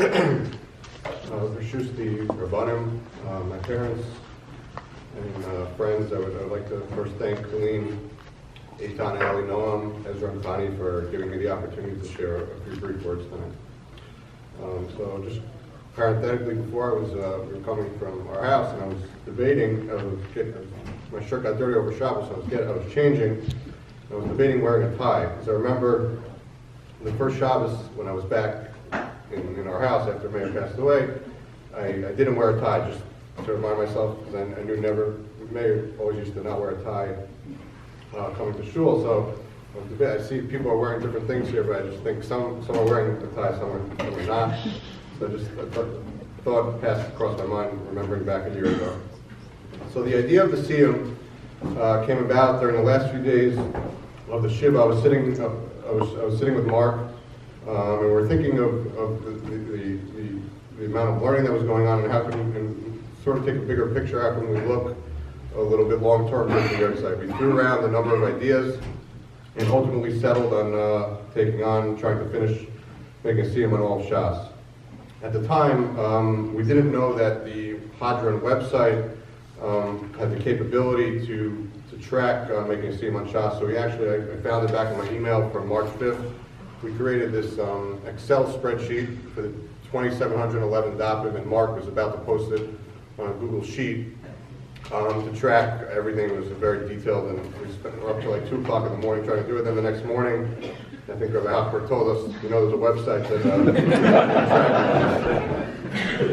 Reshus the Rabbanim, my parents, and friends. I would like to first thank Colleen, Eitan, and Ali Noam, Ezra, and Connie for giving me the opportunity to share a few brief words tonight. So just parenthetically, before we were coming from our house, and I was debating, my shirt got dirty over Shabbos, so I was changing. I was debating wearing a tie, because I remember the first Shabbos when I was back in our house after Meir passed away, I didn't wear a tie, just to remind myself, because I knew Meir always used to not wear a tie coming to shul. So I see people are wearing different things here, but I just think some are wearing a tie, some are not. So I thought passed across my mind, remembering back a year ago. So the idea of the Siyum came about during the last few days of the Shiva. I was sitting with Mark, and we were thinking of the amount of learning that was going on, and how can we sort of take a bigger picture. How can we look a little bit long term with the Yahrzeit? We threw around a number of ideas, and ultimately settled on trying to finish making a Siyum on all Shas. At the time, we didn't know that the Hadron website had the capability to track making a Siyum on Shas. So I found it back in my email from March 5th. We created this Excel spreadsheet for the 2711 dapim, and Mark was about to post it on a Google Sheet to track everything. It was very detailed, and we spent up to like 2 o'clock in the morning trying to do it. Then the next morning, I think Rabbi Hochberg told us, there's a website that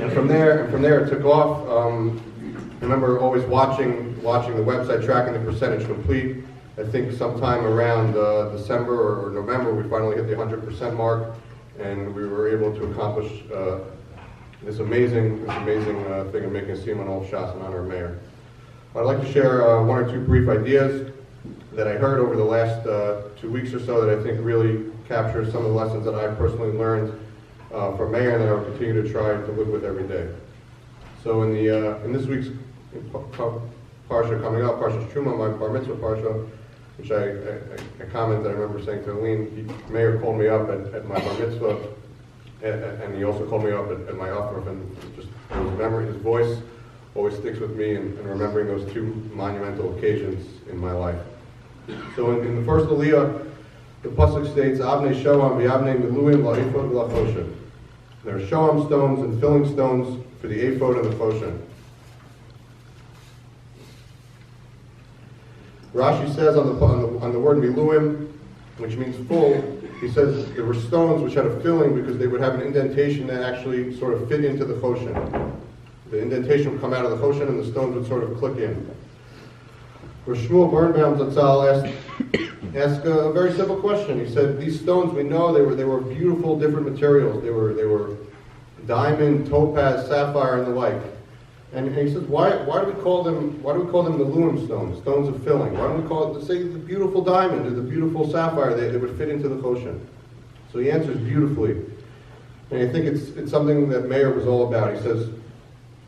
and from there it took off. I remember always watching the website, tracking the percentage complete. I think sometime around December or November, we finally hit the 100% mark, and we were able to accomplish this amazing thing of making a Siyum on all Shas in honor of Meir. I'd like to share 1 or 2 brief ideas that I heard over the last 2 weeks or so that I think really capture some of the lessons that I personally learned from Meir, and that I will continue to try to live with every day. So in this week's Parsha coming up, Parsha Truma, my Bar Mitzvah Parsha, which I commented, I remember saying to Aline, Meir called me up at my Bar Mitzvah, and he also called me up at my Aufruf, and just his voice always sticks with me, and remembering those 2 monumental occasions in my life. So in the first Aliyah, the pasuk states, Avnei Shoam v'Avnei Miluim la'ephod v'la'choshen. There are Shoam stones and filling stones for the ephod and the choshen. Rashi says on the word miluim, which means full, he says there were stones which had a filling because they would have an indentation that actually sort of fit into the choshen. The indentation would come out of the choshen, and the stones would sort of click in. Rosh Shmuel Birnbaum Zatzal asked a very simple question. He said, these stones, we know they were beautiful, different materials. They were diamond, topaz, sapphire, and the like. And he says, why do we call them miluim stones, stones of filling? Why don't we call it, say, the beautiful diamond or the beautiful sapphire? They would fit into the choshen. So he answers beautifully. And I think it's something that Meir was all about. He says,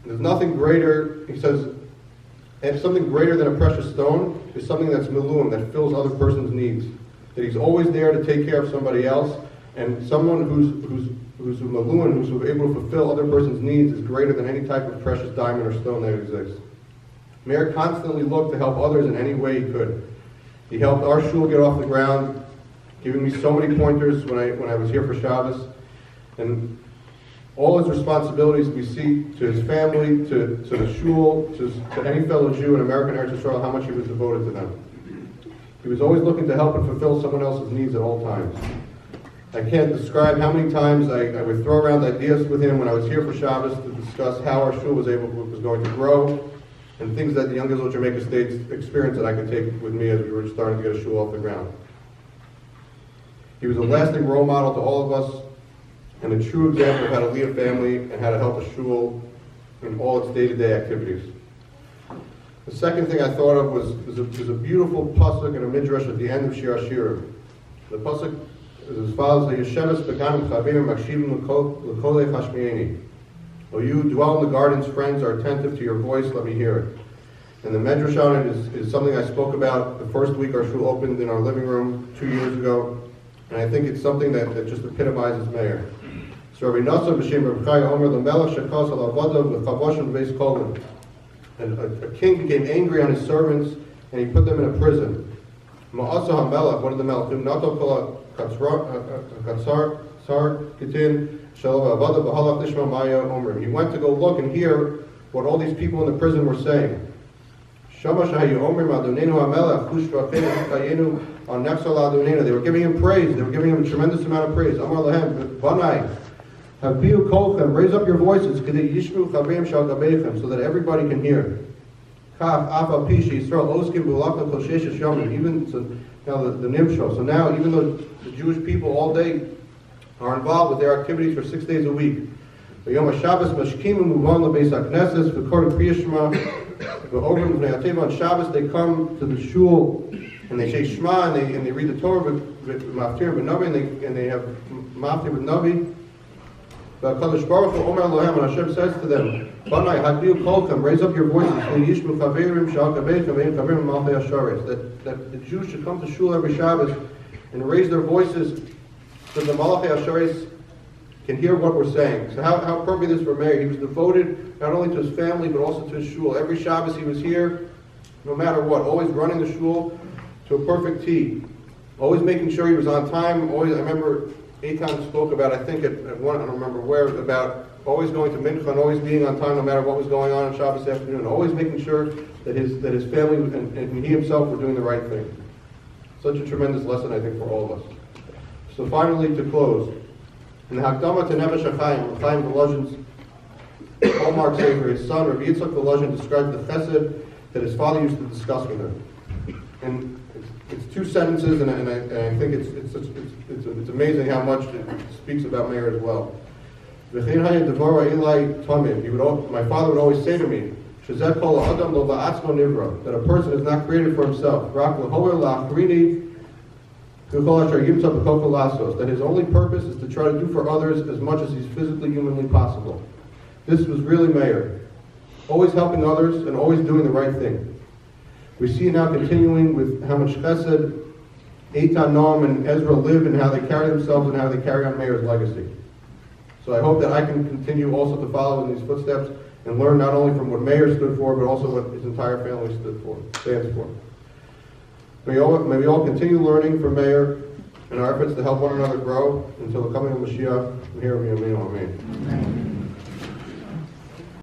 there's nothing greater, he says, and something greater than a precious stone is something that's miluim, that fills other person's needs. That he's always there to take care of somebody else, and someone who's a maluin, who's able to fulfill other person's needs, is greater than any type of precious diamond or stone that exists. Meir constantly looked to help others in any way he could. He helped our shul get off the ground, giving me so many pointers when I was here for Shabbos, and all his responsibilities we see to his family, to the shul, to any fellow Jew in American Eretz Yisrael, how much he was devoted to them. He was always looking to help and fulfill someone else's needs at all times. I can't describe how many times I would throw around ideas with him when I was here for Shabbos to discuss how our shul was going to grow, and things that the Young Israel Jamaica States experienced that I could take with me as we were starting to get a shul off the ground. He was a lasting role model to all of us, and a true example of how to lead a family and how to help a shul in all its day-to-day activities. The second thing I thought of was a beautiful pasuk and a midrash at the end of Shir Hashirim. The pasuk is as follows: "Yesheves beganim chavim makshivim l'kolei chashmieni." O you dwell in the gardens, friends are attentive to your voice. Let me hear it. And the midrash on it is something I spoke about the first week our shul opened in our living room 2 years ago, and I think it's something that just epitomizes Meir. So Rabbi Nasser b'shem Rabbi Chaya Omer l'melech shekas al avodav v'chavoshim b'beis kolin. And a king became angry on his servants, and he put them in a prison. Ma'asa ha'melech, what did the melech do? Nato kol ha'katzar kitin shalom ha'avodav v'halach lishma maya omer. He went to go look and hear what all these people in the prison were saying. They were giving him praise. They were giving him a tremendous amount of praise. Amar lahem, Banai, habiu kolchem, raise up your voices, so that everybody can hear. Even so, now the nimshol. So now, even though the Jewish people all day are involved with their activities for 6 days a week, on Shabbos they come to the shul and they say Shema and they read the Torah and they have Maftir with Navi. But Kadosh Baruch Hu Omer Elohem, and Hashem says to them, Banai Hadbiu Kolchem, raise up your voices, that the Jews should come to shul every Shabbos and raise their voices so the Malachei Hasharis can hear what we're saying. So how appropriate this for Meir. He was devoted not only to his family but also to his shul. Every Shabbos he was here, no matter what, always running the shul to a perfect T. Always making sure he was on time. Always, I remember Eitan spoke about, I think at one, I don't remember where, about always going to Mincha and always being on time no matter what was going on Shabbos afternoon. Always making sure that his family and he himself were doing the right thing. Such a tremendous lesson, I think, for all of us. So finally, to close, in the Hakdama to Nefesh HaChaim, Chaim Volozhin's hallmark savior, his son, Rabbi Yitzchak Volozhin, describes the chesed that his father used to discuss with him. And it's 2 sentences, and I think it's amazing how much it speaks about Meir as well. My father would always say to me, that a person is not created for himself. That his only purpose is to try to do for others as much as is physically, humanly possible. This was really Meir. Always helping others and always doing the right thing. We see now continuing with how much chesed Eitan, Noam, and Ezra live and how they carry themselves and how they carry on Meir's legacy. So I hope that I can continue also to follow in these footsteps and learn not only from what Meir stood for, but also what his entire family stands for. May we all continue learning from Meir in our efforts to help one another grow until the coming of Mashiach. Amen.